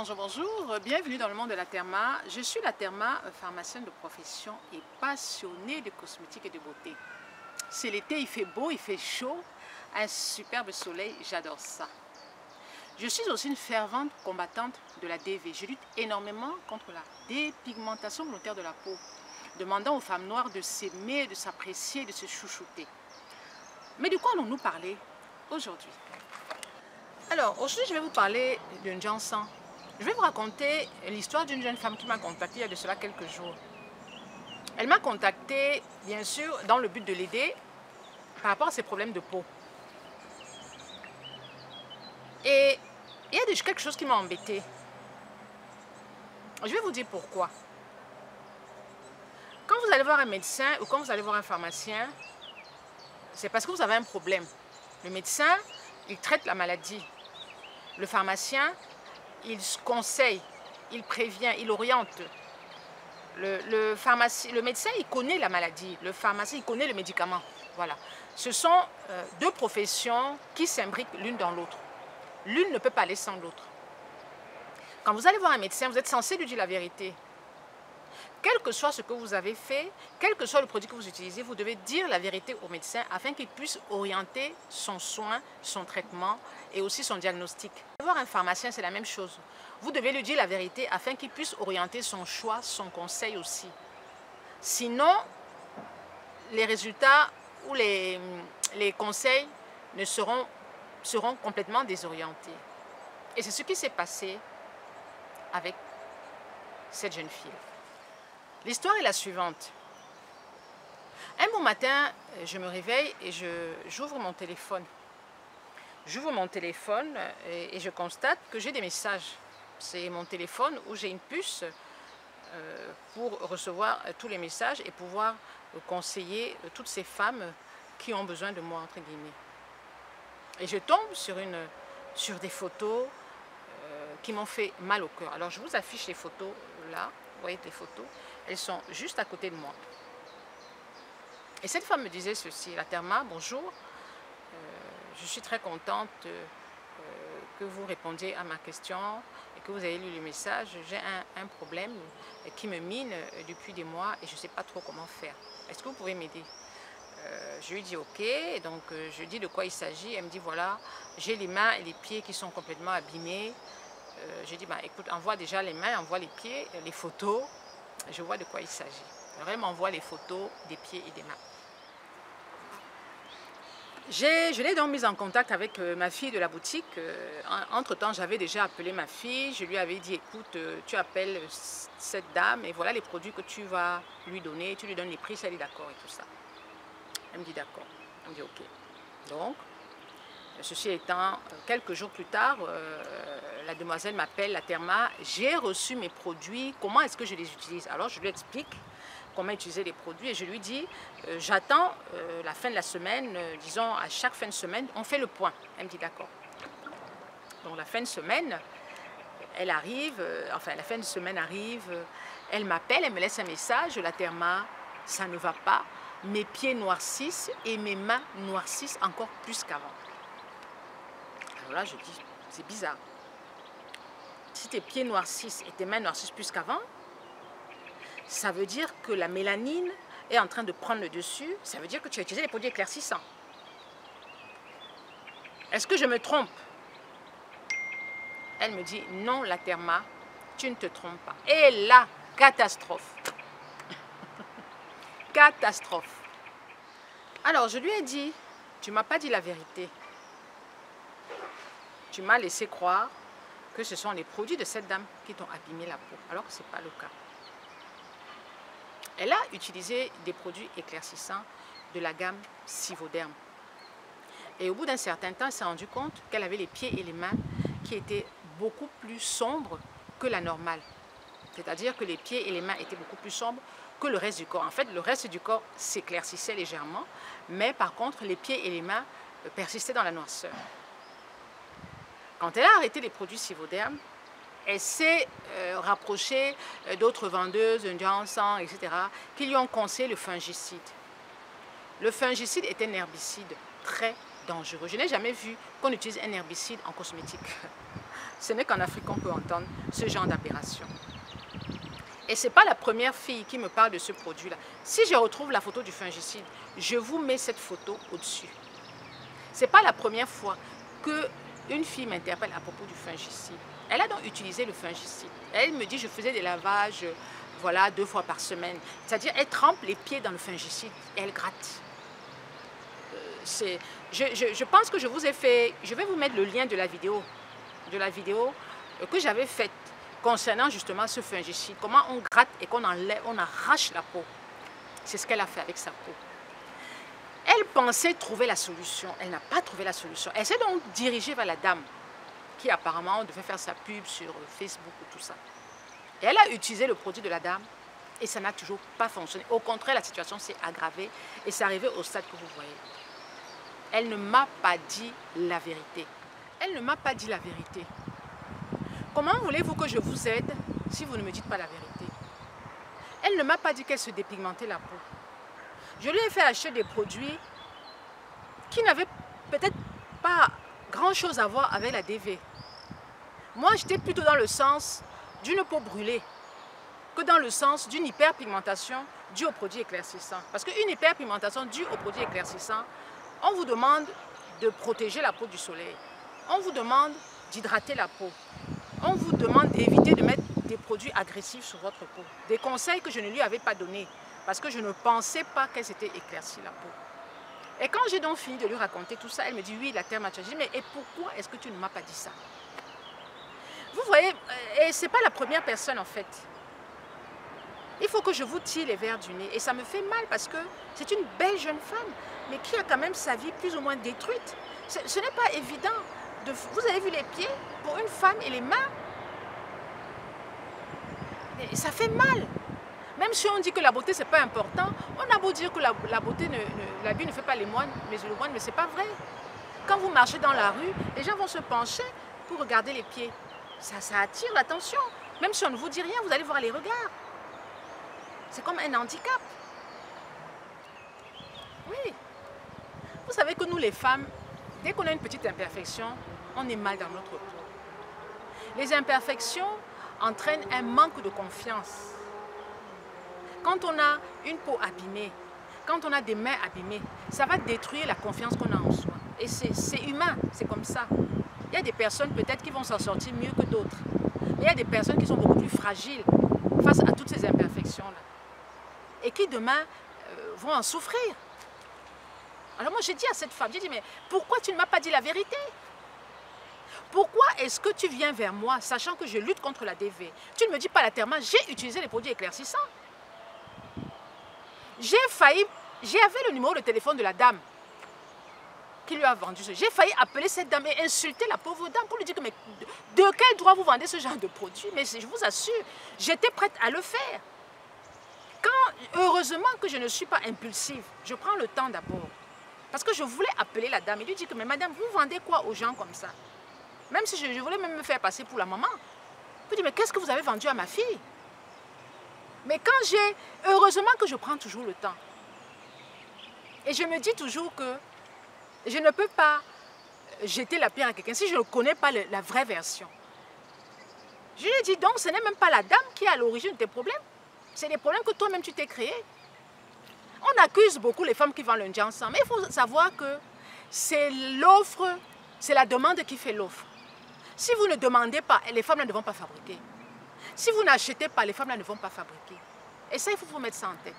bonjour, bonjour. Bienvenue dans le monde de la Therma. Je suis la Therma, pharmacienne de profession et passionnée de cosmétiques et de beauté. C'est l'été, il fait beau, il fait chaud, un superbe soleil, j'adore ça. Je suis aussi une fervente combattante de la DV. Je lutte énormément contre la dépigmentation volontaire de la peau, demandant aux femmes noires de s'aimer, de s'apprécier, de se chouchouter. Mais de quoi allons-nous parler aujourd'hui? Alors, aujourd'hui, je vais vous parler d'une Janssen. Je vais vous raconter l'histoire d'une jeune femme qui m'a contactée il y a de cela quelques jours. Elle m'a contactée, bien sûr, dans le but de l'aider par rapport à ses problèmes de peau. Et il y a quelque chose qui m'a embêtée. Je vais vous dire pourquoi. Quand vous allez voir un médecin ou quand vous allez voir un pharmacien, c'est parce que vous avez un problème. Le médecin, il traite la maladie. Le pharmacien, il conseille, il prévient, il oriente. Le médecin, il connaît la maladie. Le pharmacien, il connaît le médicament. Voilà. Ce sont deux professions qui s'imbriquent l'une dans l'autre. L'une ne peut pas aller sans l'autre. Quand vous allez voir un médecin, vous êtes censé lui dire la vérité. Quel que soit ce que vous avez fait, quel que soit le produit que vous utilisez, vous devez dire la vérité au médecin afin qu'il puisse orienter son soin, son traitement et aussi son diagnostic. Voir un pharmacien, c'est la même chose. Vous devez lui dire la vérité afin qu'il puisse orienter son choix, son conseil aussi. Sinon, les résultats ou les conseils seront complètement désorientés. Et c'est ce qui s'est passé avec cette jeune fille. L'histoire est la suivante. Un bon matin, je me réveille et j'ouvre mon téléphone. J'ouvre mon téléphone et je constate que j'ai des messages. C'est mon téléphone où j'ai une puce pour recevoir tous les messages et pouvoir conseiller toutes ces femmes qui ont besoin de moi, entre guillemets. Et je tombe sur des photos qui m'ont fait mal au cœur. Alors je vous affiche les photos là. Vous voyez les photos, elles sont juste à côté de moi. Et cette femme me disait ceci: la Therma, bonjour, je suis très contente que vous répondiez à ma question et que vous ayez lu le message. J'ai un problème qui me mine depuis des mois et je ne sais pas trop comment faire. Est-ce que vous pouvez m'aider? Je lui dis ok, donc je dis de quoi il s'agit. Elle me dit voilà, j'ai les mains et les pieds qui sont complètement abîmés. J'ai dit, bah, écoute, envoie déjà les mains, envoie les pieds, les photos, je vois de quoi il s'agit. Alors elle m'envoie les photos des pieds et des mains. Je l'ai donc mise en contact avec ma fille de la boutique. Entre-temps, j'avais déjà appelé ma fille, je lui avais dit, écoute, tu appelles cette dame et voilà les produits que tu vas lui donner, tu lui donnes les prix, si elle est d'accord et tout ça. Elle me dit d'accord, elle me dit ok. Donc, ceci étant, quelques jours plus tard, la demoiselle m'appelle, la Therma, j'ai reçu mes produits, comment est-ce que je les utilise? Alors je lui explique comment utiliser les produits et je lui dis, j'attends la fin de la semaine, disons à chaque fin de semaine, on fait le point. Elle me dit d'accord. Donc la fin de semaine, elle arrive, enfin la fin de semaine arrive, elle m'appelle, elle me laisse un message, la Therma, ça ne va pas, mes pieds noircissent et mes mains noircissent encore plus qu'avant. Alors là, je dis, c'est bizarre. Si tes pieds noircissent et tes mains noircissent plus qu'avant, ça veut dire que la mélanine est en train de prendre le dessus. Ça veut dire que tu as utilisé les produits éclaircissants. Est-ce que je me trompe? Elle me dit, non, la Therma, tu ne te trompes pas. Et là, catastrophe. Catastrophe. Alors, je lui ai dit, tu ne m'as pas dit la vérité. Tu m'as laissé croire que ce sont les produits de cette dame qui t'ont abîmé la peau, alors que ce n'est pas le cas. Elle a utilisé des produits éclaircissants de la gamme Sivoderm. Et au bout d'un certain temps, elle s'est rendue compte qu'elle avait les pieds et les mains qui étaient beaucoup plus sombres que la normale. C'est-à-dire que les pieds et les mains étaient beaucoup plus sombres que le reste du corps. En fait, le reste du corps s'éclaircissait légèrement, mais par contre, les pieds et les mains persistaient dans la noirceur. Quand elle a arrêté les produits Sivoderm, elle s'est rapprochée d'autres vendeuses, de Janssen, etc., qui lui ont conseillé le fungicide. Le fungicide est un herbicide très dangereux. Je n'ai jamais vu qu'on utilise un herbicide en cosmétique. ce n'est qu'en Afrique qu'on peut entendre ce genre d'aberration. Et ce n'est pas la première fille qui me parle de ce produit-là. Si je retrouve la photo du fungicide, je vous mets cette photo au-dessus. Ce n'est pas la première fois qu'une fille m'interpelle à propos du fungicide. Elle a donc utilisé le fungicide. Elle me dit, je faisais des lavages, voilà, 2 fois par semaine. C'est-à-dire, elle trempe les pieds dans le fungicide et elle gratte. Je pense que je vous ai fait, je vais vous mettre le lien de la vidéo que j'avais faite concernant justement ce fungicide, comment on gratte et qu'on enlève, on arrache la peau. C'est ce qu'elle a fait avec sa peau. Elle pensait trouver la solution, elle n'a pas trouvé la solution. Elle s'est donc dirigée vers la dame qui apparemment devait faire sa pub sur Facebook ou tout ça. Et elle a utilisé le produit de la dame et ça n'a toujours pas fonctionné. Au contraire, la situation s'est aggravée et c'est arrivé au stade que vous voyez. Elle ne m'a pas dit la vérité. Elle ne m'a pas dit la vérité. Comment voulez-vous que je vous aide si vous ne me dites pas la vérité? Elle ne m'a pas dit qu'elle se dépigmentait la peau. Je lui ai fait acheter des produits qui n'avaient peut-être pas grand-chose à voir avec la DV. Moi, j'étais plutôt dans le sens d'une peau brûlée que dans le sens d'une hyperpigmentation due aux produits éclaircissants. Parce qu'une hyperpigmentation due aux produits éclaircissants, on vous demande de protéger la peau du soleil. On vous demande d'hydrater la peau. On vous demande d'éviter de mettre des produits agressifs sur votre peau. Des conseils que je ne lui avais pas donnés parce que je ne pensais pas qu'elle s'était éclaircie la peau. Et quand j'ai donc fini de lui raconter tout ça, elle me dit oui, la terre m'a changé. Mais et pourquoi est-ce que tu ne m'as pas dit ça? Vous voyez, et ce n'est pas la première personne en fait. Il faut que je vous tire les verres du nez. Et ça me fait mal parce que c'est une belle jeune femme, mais qui a quand même sa vie plus ou moins détruite. Ce n'est pas évident. Vous avez vu les pieds pour une femme et les mains? Et ça fait mal. Même si on dit que la beauté, ce n'est pas important, on a beau dire que la beauté, l'habit ne fait pas les moines, mais le moine, mais ce n'est pas vrai. Quand vous marchez dans la rue, les gens vont se pencher pour regarder les pieds. Ça attire l'attention. Même si on ne vous dit rien, vous allez voir les regards. C'est comme un handicap. Oui. Vous savez que nous, les femmes, dès qu'on a une petite imperfection, on est mal dans notre peau. Les imperfections entraînent un manque de confiance. Quand on a une peau abîmée, quand on a des mains abîmées, ça va détruire la confiance qu'on a en soi. Et c'est humain, c'est comme ça. Il y a des personnes peut-être qui vont s'en sortir mieux que d'autres. Mais il y a des personnes qui sont beaucoup plus fragiles face à toutes ces imperfections-là. Et qui demain vont en souffrir. Alors moi j'ai dit à cette femme, j'ai dit mais pourquoi tu ne m'as pas dit la vérité? Pourquoi est-ce que tu viens vers moi sachant que je lutte contre la DV? Tu ne me dis pas la terre, j'ai utilisé les produits éclaircissants. J'avais le numéro de téléphone de la dame qui lui a vendu ce. J'ai failli appeler cette dame et insulter la pauvre dame pour lui dire que mais de quel droit vous vendez ce genre de produit? Mais je vous assure, j'étais prête à le faire. Heureusement que je ne suis pas impulsive, je prends le temps d'abord. Parce que je voulais appeler la dame et lui dire que mais madame, vous vendez quoi aux gens comme ça? Même si je voulais même me faire passer pour la maman. Je lui dis mais qu'est-ce que vous avez vendu à ma fille? Mais heureusement que je prends toujours le temps. Et je me dis toujours que je ne peux pas jeter la pierre à quelqu'un si je ne connais pas la vraie version. Je lui ai dit donc ce n'est même pas la dame qui est à l'origine de tes problèmes. C'est des problèmes que toi-même tu t'es créé. On accuse beaucoup les femmes qui vendent le ndja ensemble. Mais il faut savoir que c'est l'offre, c'est la demande qui fait l'offre. Si vous ne demandez pas, les femmes ne vont pas fabriquer. Si vous n'achetez pas, les femmes ne vont pas fabriquer. Et ça, il faut vous mettre ça en tête.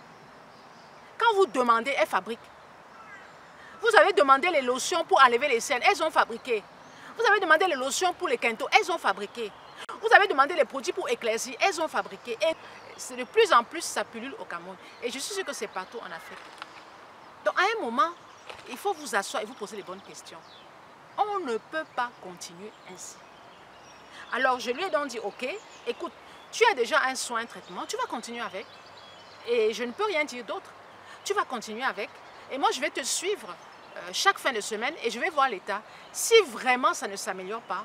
Quand vous demandez, elles fabriquent. Vous avez demandé les lotions pour enlever les cernes, elles ont fabriqué. Vous avez demandé les lotions pour les quintaux, elles ont fabriqué. Vous avez demandé les produits pour éclaircir, elles ont fabriqué. Et de plus en plus, ça pullule au Cameroun. Et je suis sûre que c'est partout en Afrique. Donc à un moment, il faut vous asseoir et vous poser les bonnes questions. On ne peut pas continuer ainsi. Alors je lui ai donc dit, ok, écoute, tu as déjà un soin, un traitement, tu vas continuer avec. Et je ne peux rien dire d'autre. Tu vas continuer avec. Et moi, je vais te suivre chaque fin de semaine et je vais voir l'état. Si vraiment ça ne s'améliore pas,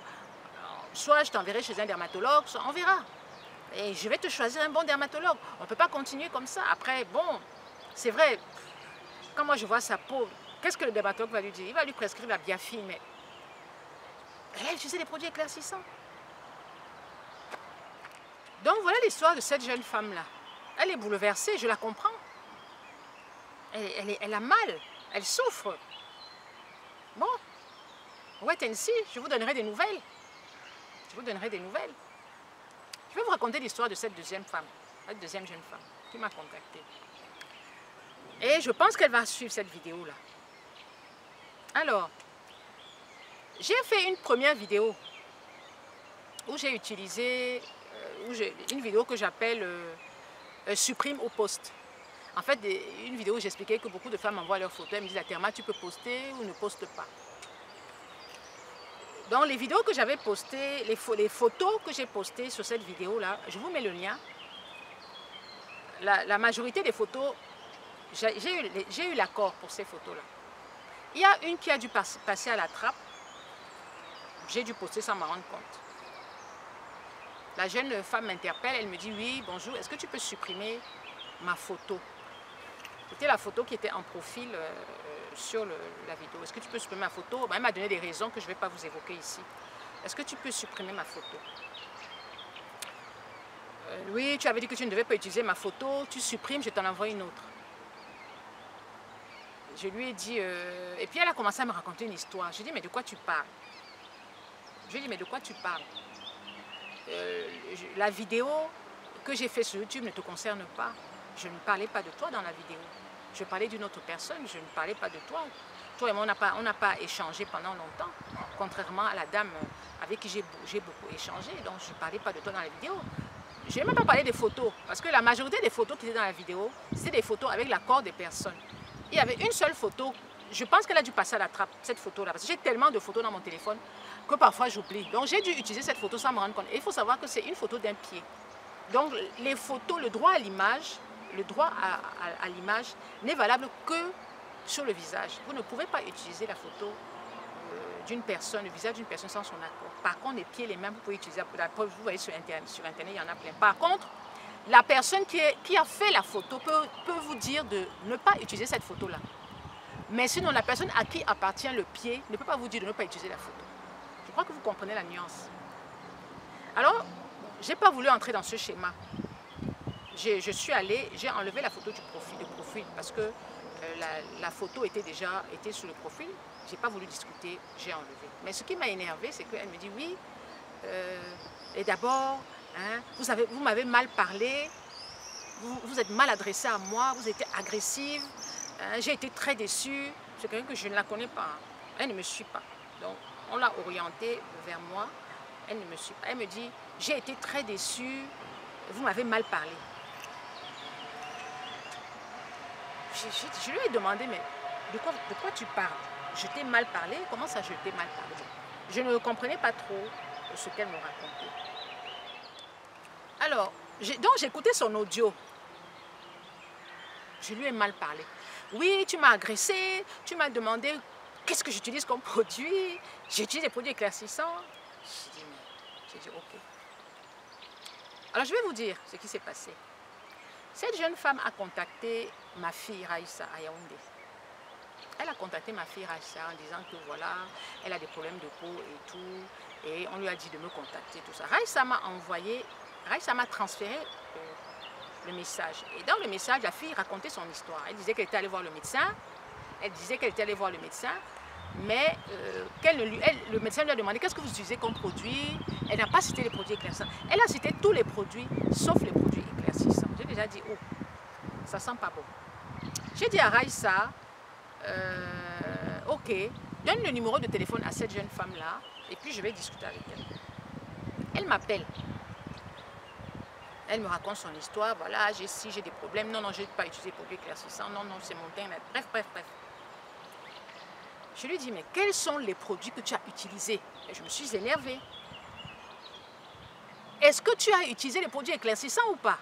soit je t'enverrai chez un dermatologue, soit on verra. Et je vais te choisir un bon dermatologue. On ne peut pas continuer comme ça. Après, bon, c'est vrai, quand moi je vois sa peau, qu'est-ce que le dermatologue va lui dire? Il va lui prescrire la biafine, mais elle a utilisé des produits éclaircissants. Donc voilà l'histoire de cette jeune femme-là. Elle est bouleversée, je la comprends. Elle a mal, elle souffre. Bon, wait and see, je vous donnerai des nouvelles. Je vous donnerai des nouvelles. Je vais vous raconter l'histoire de cette deuxième femme, cette deuxième jeune femme qui m'a contactée. Et je pense qu'elle va suivre cette vidéo-là. Alors, j'ai fait une première vidéo où j'ai utilisé une vidéo que j'appelle supprime au poste. En fait, une vidéo où j'expliquais que beaucoup de femmes envoient leurs photos. Elles me disent, Aterma, tu peux poster ou ne poste pas. Donc les vidéos que j'avais postées, les photos que j'ai postées sur cette vidéo-là, je vous mets le lien. La majorité des photos, j'ai eu l'accord pour ces photos-là. Il y a une qui a dû passer à la trappe. J'ai dû poster sans m'en rendre compte. La jeune femme m'interpelle, elle me dit, oui, bonjour, est-ce que tu peux supprimer ma photo? C'était la photo qui était en profil sur la vidéo. Est-ce que tu peux supprimer ma photo? Ben, elle m'a donné des raisons que je ne vais pas vous évoquer ici. Est-ce que tu peux supprimer ma photo? Oui, tu avais dit que tu ne devais pas utiliser ma photo, tu supprimes, je t'en envoie une autre. Je lui ai dit, et puis elle a commencé à me raconter une histoire. Je lui ai dit, mais de quoi tu parles? Je lui ai dit, mais de quoi tu parles? La vidéo que j'ai faite sur YouTube ne te concerne pas. Je ne parlais pas de toi dans la vidéo. Je parlais d'une autre personne, je ne parlais pas de toi. Toi et moi, on n'a pas échangé pendant longtemps, contrairement à la dame avec qui j'ai beaucoup échangé. Donc, je ne parlais pas de toi dans la vidéo. Je n'ai même pas parlé des photos, parce que la majorité des photos qui étaient dans la vidéo, c'est des photos avec l'accord des personnes. Il y avait une seule photo, je pense qu'elle a dû passer à la trappe, cette photo-là, parce que j'ai tellement de photos dans mon téléphone que parfois j'oublie. Donc, j'ai dû utiliser cette photo sans me rendre compte. Et il faut savoir que c'est une photo d'un pied. Donc, les photos, le droit à l'image, n'est valable que sur le visage. Vous ne pouvez pas utiliser la photo d'une personne, le visage d'une personne sans son accord. Par contre, les pieds, les mains, vous pouvez utiliser. Vous voyez sur Internet, il y en a plein. Par contre, la personne qui a fait la photo peut vous dire de ne pas utiliser cette photo-là. Mais sinon, la personne à qui appartient le pied ne peut pas vous dire de ne pas utiliser la photo. Je crois que vous comprenez la nuance. Alors, je n'ai pas voulu entrer dans ce schéma. Je suis allée, j'ai enlevé la photo du profil parce que la photo était sur le profil. Je n'ai pas voulu discuter, j'ai enlevé. Mais ce qui m'a énervé, c'est qu'elle me dit oui, et d'abord, hein, vous m'avez mal parlé, vous êtes mal adressé à moi, vous êtes agressive, hein, j'ai été très déçue. C'est quelqu'un que je ne la connais pas, elle ne me suit pas. Donc, on l'a orientée vers moi, elle ne me suit pas. Elle me dit, j'ai été très déçue, vous m'avez mal parlé. Je lui ai demandé, mais de quoi tu parles? Je t'ai mal parlé? Comment ça, je t'ai mal parlé? Je ne comprenais pas trop ce qu'elle me racontait. Alors, donc j'écoutais son audio. Je lui ai mal parlé. Oui, tu m'as agressé, tu m'as demandé qu'est-ce que j'utilise comme produit. J'utilise des produits éclaircissants. J'ai dit, ok. Alors, je vais vous dire ce qui s'est passé. Cette jeune femme a contacté ma fille Raïssa à Yaoundé. Elle a contacté ma fille Raïssa en disant que voilà, elle a des problèmes de peau et tout. Et on lui a dit de me contacter, tout ça. Raïssa m'a transféré le message. Et dans le message, la fille racontait son histoire. Elle disait qu'elle était allée voir le médecin. Mais le médecin lui a demandé qu'est-ce que vous utilisez comme produit. Elle n'a pas cité les produits éclaircissants. Elle a cité tous les produits, sauf les produits éclaircissants. J'ai déjà dit, oh, ça sent pas bon. J'ai dit à Raïssa, ok, donne le numéro de téléphone à cette jeune femme-là, et puis je vais discuter avec elle. Elle m'appelle. Elle me raconte son histoire, voilà, j'ai des problèmes. Non, je n'ai pas utilisé les produits éclaircissants. Non, c'est mon teint. Bref. Je lui dis, mais quels sont les produits que tu as utilisés? Et je me suis énervée. Est-ce que tu as utilisé les produits éclaircissants ou pas?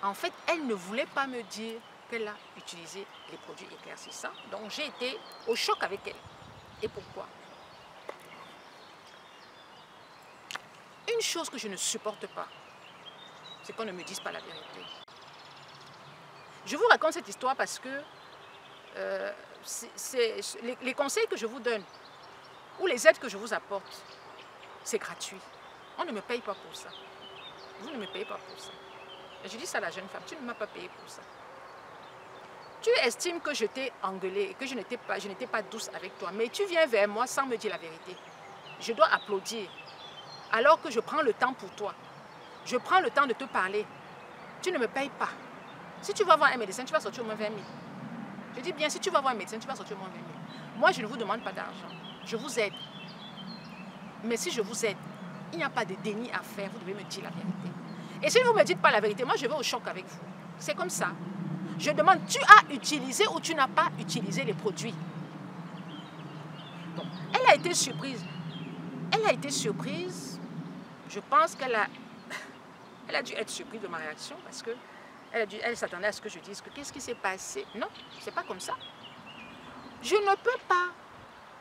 En fait, elle ne voulait pas me dire qu'elle a utilisé les produits éclaircissants. Donc, j'ai été au choc avec elle. Et pourquoi? Une chose que je ne supporte pas, c'est qu'on ne me dise pas la vérité. Je vous raconte cette histoire parce que les conseils que je vous donne ou les aides que je vous apporte, c'est gratuit. On ne me paye pas pour ça. Vous ne me payez pas pour ça. Et je dis ça à la jeune femme, tu ne m'as pas payé pour ça. Tu estimes que je t'ai engueulé et que je n'étais pas douce avec toi, mais tu viens vers moi sans me dire la vérité. Je dois applaudir, alors que je prends le temps pour toi. Je prends le temps de te parler. Tu ne me payes pas. Si tu vas voir un médecin, tu vas sortir au moins 20 000. Je dis bien, si tu vas voir un médecin, tu vas sortir au moins 20 000. Moi, je ne vous demande pas d'argent. Je vous aide. Mais si je vous aide, il n'y a pas de déni à faire. Vous devez me dire la vérité. Et si vous ne me dites pas la vérité, moi, je vais au choc avec vous. C'est comme ça. Je demande, tu as utilisé ou tu n'as pas utilisé les produits? Bon, elle a été surprise. Elle a été surprise. Je pense qu'elle a dû être surprise de ma réaction parce que elle s'attendait à ce que je dise que qu'est-ce qui s'est passé. Non, c'est pas comme ça. Je ne peux pas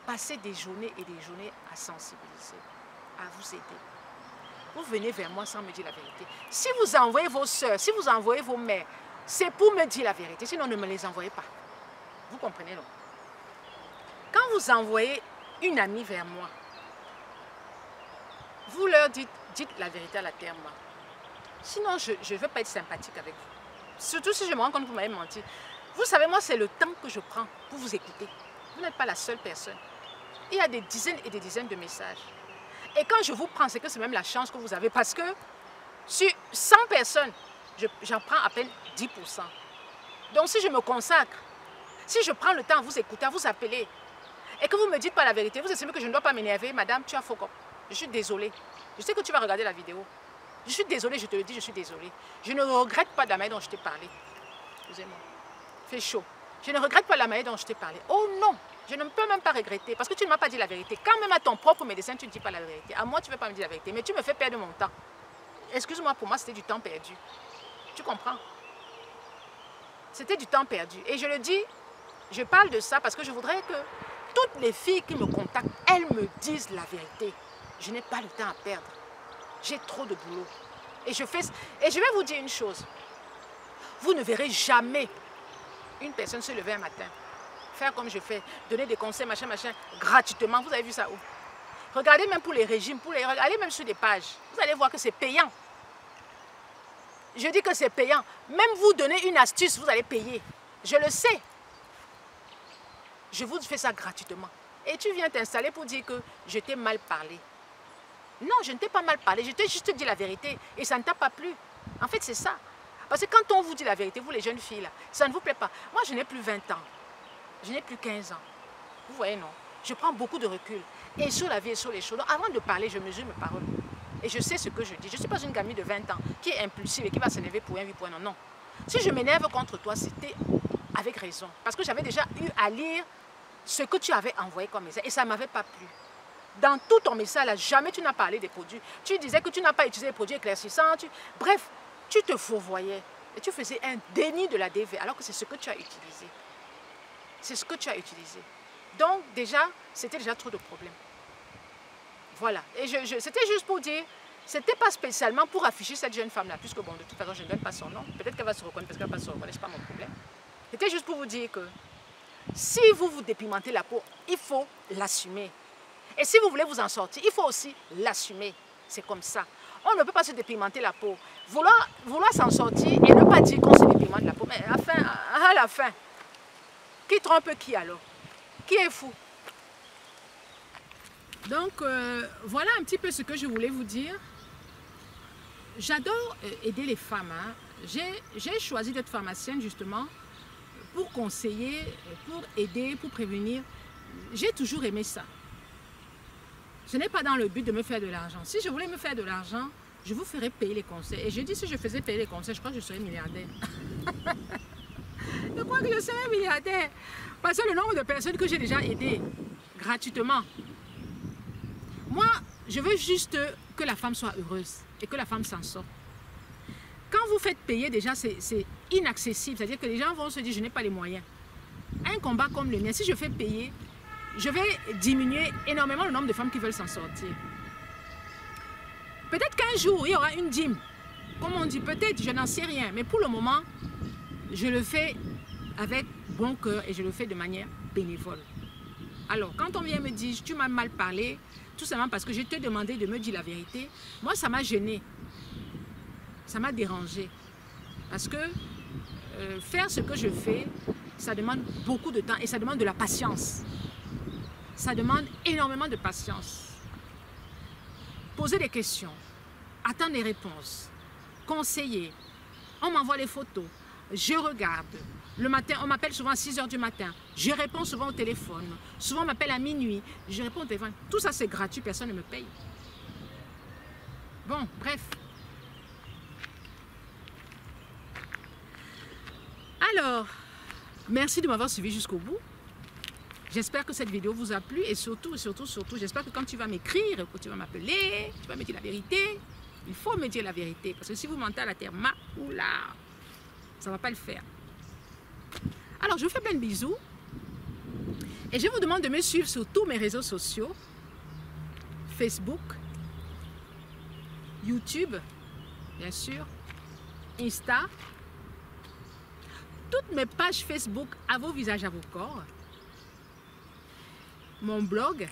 passer des journées et des journées à sensibiliser, à vous aider. Vous venez vers moi sans me dire la vérité. Si vous envoyez vos soeurs, si vous envoyez vos mères, c'est pour me dire la vérité, sinon ne me les envoyez pas. Vous comprenez, non? Quand vous envoyez une amie vers moi, vous leur dites la vérité à la terre. Sinon, je ne veux pas être sympathique avec vous. Surtout si je me rends compte que vous m'avez menti. Vous savez, moi, c'est le temps que je prends pour vous écouter. Vous n'êtes pas la seule personne. Il y a des dizaines et des dizaines de messages. Et quand je vous prends, c'est que c'est même la chance que vous avez. Parce que sur 100 personnes, j'en prends à peine 10%. Donc si je me consacre, si je prends le temps à vous écouter, à vous appeler, et que vous ne me dites pas la vérité, vous estimez que je ne dois pas m'énerver, madame, tu as faux cop. Je suis désolée. Je sais que tu vas regarder la vidéo. Je suis désolée, je te le dis, je suis désolée. Je ne regrette pas de la manière dont je t'ai parlé. Excusez-moi. Il fait chaud. Je ne regrette pas la manière dont je t'ai parlé. Oh non, je ne peux même pas regretter parce que tu ne m'as pas dit la vérité. Quand même à ton propre médecin, tu ne dis pas la vérité. À moi, tu ne veux pas me dire la vérité, mais tu me fais perdre mon temps. Excuse-moi, pour moi, c'était du temps perdu. Tu comprends? C'était du temps perdu. Et je le dis, je parle de ça parce que je voudrais que toutes les filles qui me contactent, elles me disent la vérité. Je n'ai pas le temps à perdre. J'ai trop de boulot. Et je vais vous dire une chose. Vous ne verrez jamais une personne se lever un matin, faire comme je fais, donner des conseils, machin, gratuitement. Vous avez vu ça où? Regardez même pour les régimes, regardez même sur des pages. Vous allez voir que c'est payant. Je dis que c'est payant. Même vous donner une astuce, vous allez payer. Je le sais. Je vous fais ça gratuitement. Et tu viens t'installer pour dire que je t'ai mal parlé. Non, je ne t'ai pas mal parlé. Je t'ai juste dit la vérité. Et ça ne t'a pas plu. En fait, c'est ça. Parce que quand on vous dit la vérité, vous les jeunes filles, là, ça ne vous plaît pas. Moi, je n'ai plus 20 ans. Je n'ai plus 15 ans. Vous voyez, non? Je prends beaucoup de recul. Et sur la vie et sur les choses. Donc, avant de parler, je mesure mes paroles. Et je sais ce que je dis. Je ne suis pas une gamine de 20 ans qui est impulsive et qui va s'énerver pour un oui, pour un non. Non. Si je m'énerve contre toi, c'était avec raison. Parce que j'avais déjà eu à lire ce que tu avais envoyé comme message. Et ça ne m'avait pas plu. Dans tout ton message, là, jamais tu n'as parlé des produits. Tu disais que tu n'as pas utilisé les produits éclaircissants. Bref, tu te fourvoyais. Et tu faisais un déni de la DV, alors que c'est ce que tu as utilisé. C'est ce que tu as utilisé. Donc, déjà, c'était déjà trop de problèmes. Voilà. Et c'était juste pour dire, c'était pas spécialement pour afficher cette jeune femme-là, puisque bon, de toute façon, je ne donne pas son nom. Peut-être qu'elle va se reconnaître, parce qu'elle va se reconnaître, c'est pas mon problème. C'était juste pour vous dire que si vous vous dépimentez la peau, il faut l'assumer. Et si vous voulez vous en sortir, il faut aussi l'assumer. C'est comme ça. On ne peut pas se dépimenter la peau. Vouloir s'en sortir et ne pas dire qu'on se dépimente la peau. Mais à la fin, qui trompe qui alors? Qui est fou? Donc, voilà un petit peu ce que je voulais vous dire. J'adore aider les femmes. Hein. J'ai choisi d'être pharmacienne justement pour conseiller, pour aider, pour prévenir. J'ai toujours aimé ça. Ce n'est pas dans le but de me faire de l'argent. Si je voulais me faire de l'argent, je vous ferais payer les conseils. Et je dis, si je faisais payer les conseils, je crois que je serais milliardaire. Je crois que je serais milliardaire. Parce que le nombre de personnes que j'ai déjà aidées gratuitement. Moi, je veux juste que la femme soit heureuse et que la femme s'en sorte. Quand vous faites payer, déjà, c'est inaccessible. C'est-à-dire que les gens vont se dire, je n'ai pas les moyens. Un combat comme le mien, si je fais payer, je vais diminuer énormément le nombre de femmes qui veulent s'en sortir. Peut-être qu'un jour, il y aura une dîme. Comme on dit, peut-être, je n'en sais rien. Mais pour le moment, je le fais avec bon cœur et je le fais de manière bénévole. Alors, quand on vient me dire, tu m'as mal parlé, tout simplement parce que je t'ai demandé de me dire la vérité. Moi, ça m'a gêné. Ça m'a dérangé. Parce que faire ce que je fais, ça demande beaucoup de temps et ça demande de la patience. Ça demande énormément de patience. Poser des questions, attendre des réponses, conseiller. On m'envoie les photos, je regarde. Le matin, on m'appelle souvent à 6 h du matin. Je réponds souvent au téléphone. Souvent, on m'appelle à minuit. Je réponds au téléphone. Tout ça, c'est gratuit, personne ne me paye. Bon, bref. Alors, merci de m'avoir suivi jusqu'au bout. J'espère que cette vidéo vous a plu et surtout, j'espère que quand tu vas m'écrire, que tu vas m'appeler, tu vas me dire la vérité. Il faut me dire la vérité parce que si vous mentez à la terre, oula, ça ne va pas le faire. Alors, je vous fais plein de bisous et je vous demande de me suivre sur tous mes réseaux sociaux, Facebook, YouTube, bien sûr, Insta, toutes mes pages Facebook à vos visages, à vos corps, mon blog.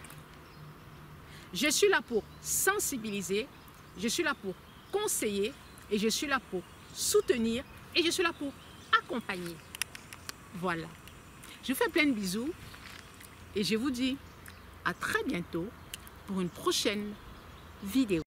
Je suis là pour sensibiliser, je suis là pour conseiller et je suis là pour soutenir et je suis là pour accompagner. Voilà. Je vous fais plein de bisous et je vous dis à très bientôt pour une prochaine vidéo.